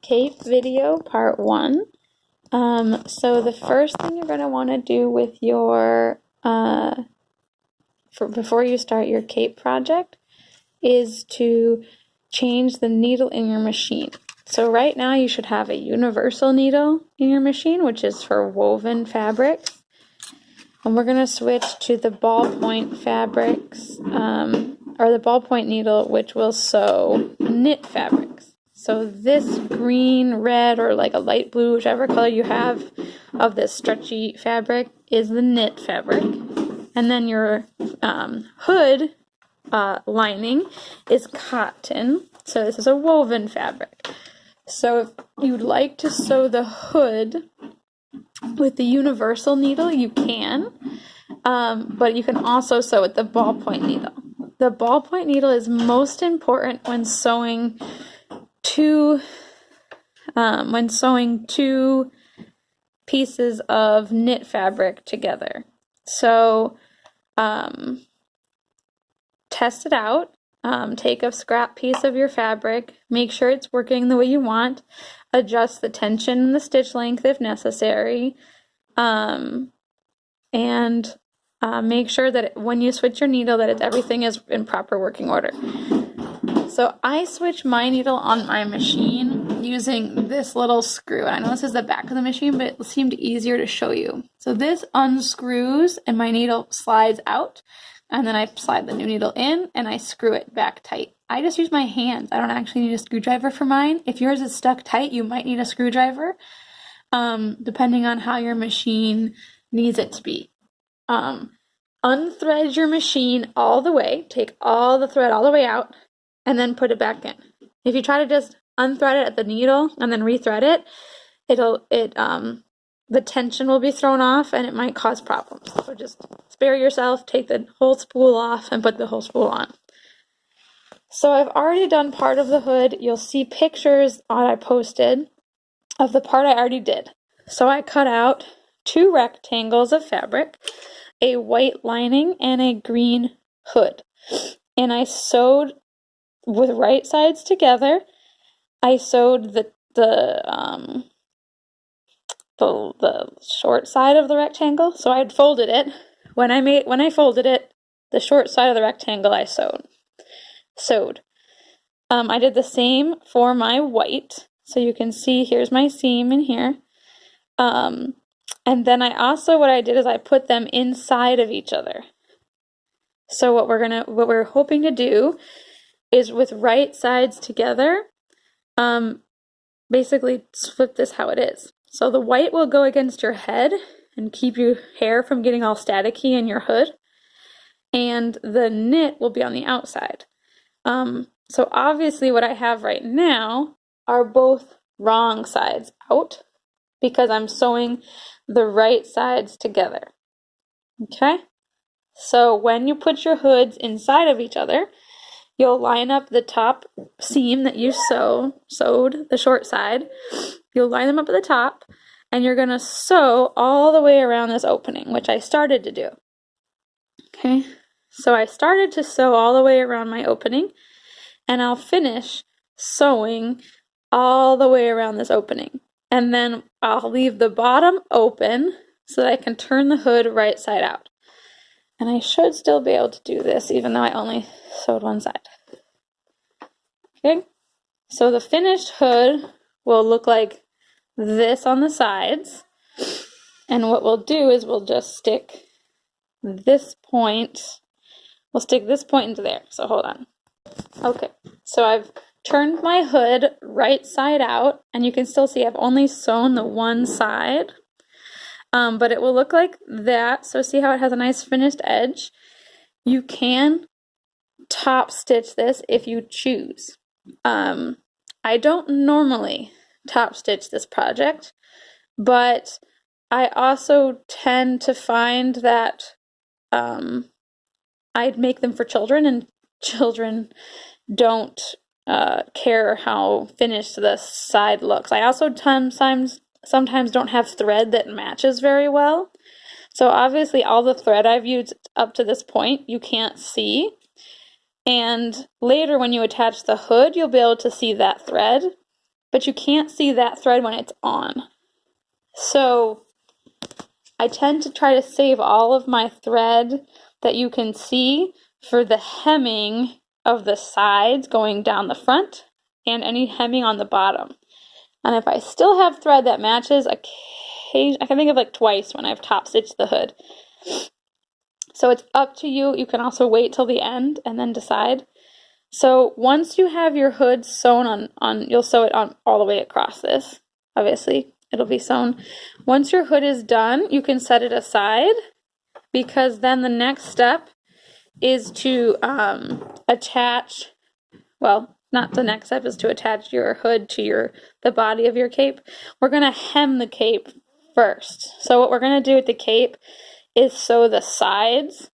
Cape video part 1. So the first thing you're going to want to do with your, before you start your cape project, is to change the needle in your machine. So right now you should have a universal needle in your machine, which is for woven fabrics. And we're going to switch to the ballpoint fabrics, or the ballpoint needle, which will sew knit fabrics. So this green, red, or like a light blue, whichever color you have of this stretchy fabric is the knit fabric. And then your hood lining is cotton. So this is a woven fabric. So if you'd like to sew the hood with the universal needle, you can, but you can also sew with the ballpoint needle. The ballpoint needle is most important when sewing two pieces of knit fabric together. So test it out. Take a scrap piece of your fabric, make sure it's working the way you want, adjust the tension and the stitch length if necessary, and make sure that when you switch your needle that everything is in proper working order. So I switch my needle on my machine using this little screw. I know this is the back of the machine, but it seemed easier to show you. So this unscrews and my needle slides out. And then I slide the new needle in and I screw it back tight. I just use my hands. I don't actually need a screwdriver for mine. If yours is stuck tight, you might need a screwdriver, depending on how your machine needs it to be. Unthread your machine all the way. Take all the thread all the way out and then put it back in. If you try to just unthread it at the needle and then rethread it, the tension will be thrown off and it might cause problems. So just spare yourself, take the whole spool off and put the whole spool on. So I've already done part of the hood. You'll see pictures that I posted of the part I already did. So I cut out 2 rectangles of fabric, a white lining and a green hood. And I sewed with right sides together. I sewed the short side of the rectangle. So I had folded it. When I folded it, the short side of the rectangle I sewed. I did the same for my white. So you can see here's my seam in here. And then what I did is I put them inside of each other. So what we're hoping to do is with right sides together, basically flip this how it is. So the white will go against your head and keep your hair from getting all staticky in your hood. And the knit will be on the outside. So obviously what I have right now are both wrong sides out because I'm sewing the right sides together. Okay? So when you put your hoods inside of each other, you'll line up the top seam that you sewed, the short side. You'll line them up at the top, and you're going to sew all the way around this opening, which I started to do. Okay, so I started to sew all the way around my opening, and I'll finish sewing all the way around this opening. And then I'll leave the bottom open so that I can turn the hood right side out. And I should still be able to do this, even though I only sewed one side. Okay, so the finished hood will look like this on the sides. And what we'll do is we'll just stick this point. We'll stick this point into there. So hold on. Okay, so I've turned my hood right side out, and you can still see I've only sewn the one side. But it will look like that. So see how it has a nice finished edge? You can top stitch this if you choose. I don't normally top stitch this project, but I also tend to find that I'd make them for children, and children don't care how finished the side looks. I also sometimes don't have thread that matches very well. So obviously all the thread I've used up to this point you can't see. And later when you attach the hood, you'll be able to see that thread. but you can't see that thread when it's on. So I tend to try to save all of my thread that you can see for the hemming of the sides going down the front and any hemming on the bottom. And if I still have thread that matches, I can think of like twice when I've top stitched the hood. So it's up to you. You can also wait till the end and then decide. So once you have your hood sewn on you'll sew it on all the way across this. Obviously, it'll be sewn. Once your hood is done, you can set it aside, because then the next step is to attach, well, not the next step is to attach your hood to the body of your cape. We're going to hem the cape first. So what we're going to do with the cape is sew the sides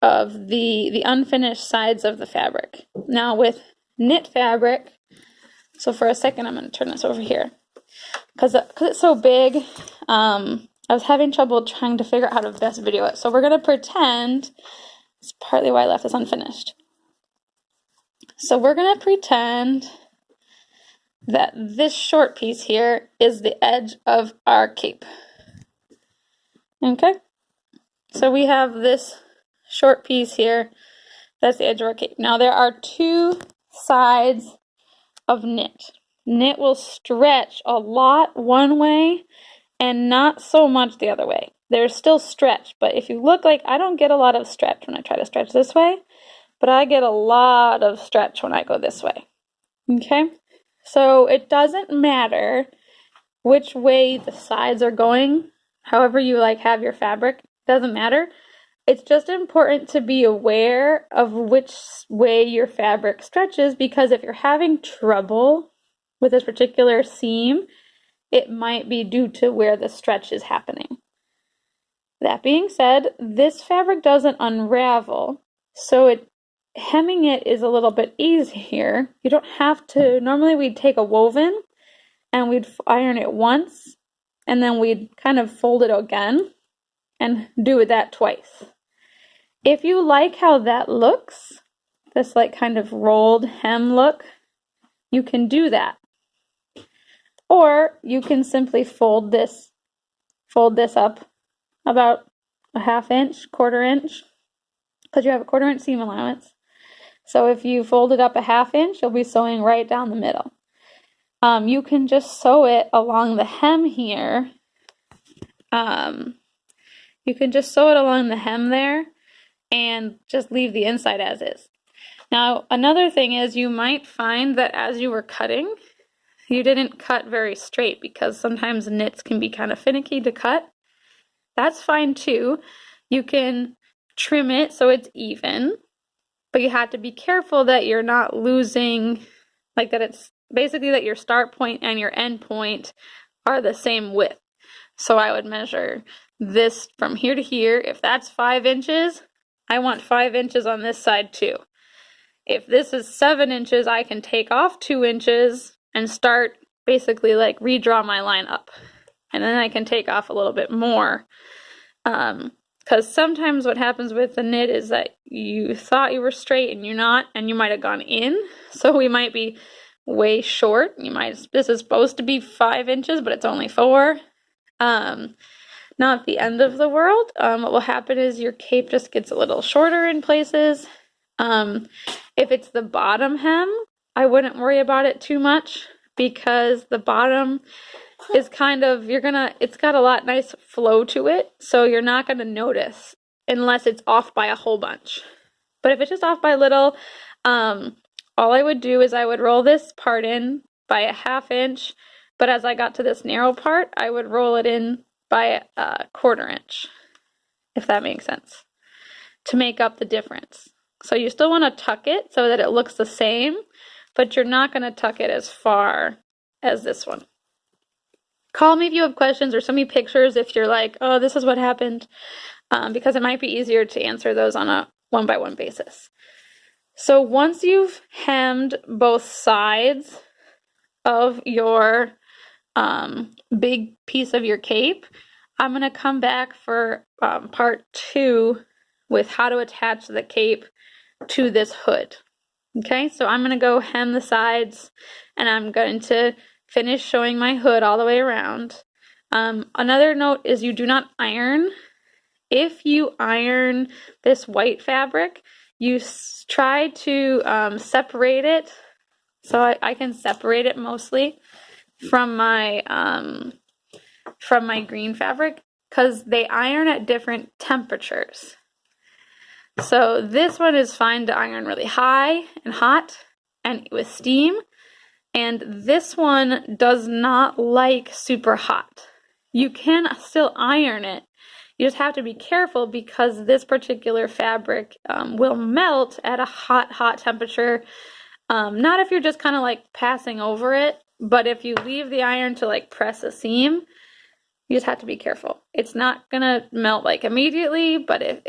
of the unfinished sides of the fabric. Now with knit fabric, so for a second I'm going to turn this over here, because it's so big, I was having trouble trying to figure out how to best video it. So we're going to pretend, it's partly why I left this unfinished. So we're going to pretend that this short piece here is the edge of our cape. Okay? So we have this short piece here, that's the edge of our cape. Now there are two sides of knit. Knit will stretch a lot one way and not so much the other way. There's still stretch, but if you look, like I don't get a lot of stretch when I try to stretch this way, but I get a lot of stretch when I go this way. Okay? So it doesn't matter which way the sides are going, however you like have your fabric, doesn't matter. It's just important to be aware of which way your fabric stretches, because if you're having trouble with this particular seam, it might be due to where the stretch is happening. That being said, this fabric doesn't unravel, so hemming it is a little bit easier. You don't have to, normally we'd take a woven and we'd iron it once, and then we'd kind of fold it again and do that twice. If you like how that looks, this like kind of rolled hem look, you can do that. Or you can simply fold this up about a ½ inch, quarter inch, because you have a 1/4 inch seam allowance. So if you fold it up a ½ inch, you'll be sewing right down the middle. You can just sew it along the hem here. You can just sew it along the hem there and just leave the inside as is. Now, another thing is you might find that as you were cutting, you didn't cut very straight, because sometimes knits can be kind of finicky to cut. That's fine too. You can trim it so it's even, but you have to be careful that you're not losing, like that it's basically that your start point and your end point are the same width. So I would measure this from here to here. If that's 5 inches, I want 5 inches on this side too. If this is 7 inches, I can take off 2 inches and start basically like redraw my line up. And then I can take off a little bit more. Because sometimes what happens with the knit is that you thought you were straight and you're not, and you might have gone in. So we might be way short. This is supposed to be 5 inches, but it's only 4. Not the end of the world. What will happen is your cape just gets a little shorter in places. If it's the bottom hem, I wouldn't worry about it too much, because the bottom is kind of, it's got a lot nice flow to it, so you're not going to notice unless it's off by a whole bunch. But if it's just off by a little, all I would do is I would roll this part in by a ½ inch, but as I got to this narrow part, I would roll it in by a 1/4 inch, if that makes sense, to make up the difference. So you still want to tuck it so that it looks the same, but you're not going to tuck it as far as this one. Call me if you have questions or send me pictures if you're like, oh, this is what happened, because it might be easier to answer those on a one-by-one basis. So once you've hemmed both sides of your big piece of your cape, I'm going to come back for part 2 with how to attach the cape to this hood. Okay, so I'm going to go hem the sides, and I'm going to finished showing my hood all the way around. Another note is you do not iron. If you iron this white fabric, you try to separate it. So I can separate it mostly from my green fabric because they iron at different temperatures. So this one is fine to iron really high and hot and with steam, and this one does not like super hot. You can still iron it. You just have to be careful because this particular fabric will melt at a hot temperature. Not if you're just kind of like passing over it, but if you leave the iron to like press a seam, you just have to be careful. It's not gonna melt like immediately, but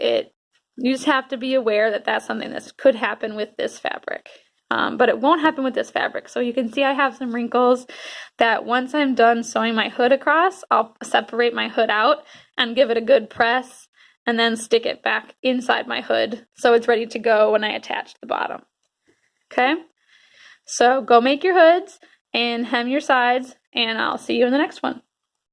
you just have to be aware that that's something that could happen with this fabric. But it won't happen with this fabric. So you can see I have some wrinkles that once I'm done sewing my hood across, I'll separate my hood out and give it a good press and then stick it back inside my hood so it's ready to go when I attach the bottom. Okay? So go make your hoods and hem your sides, and I'll see you in the next one.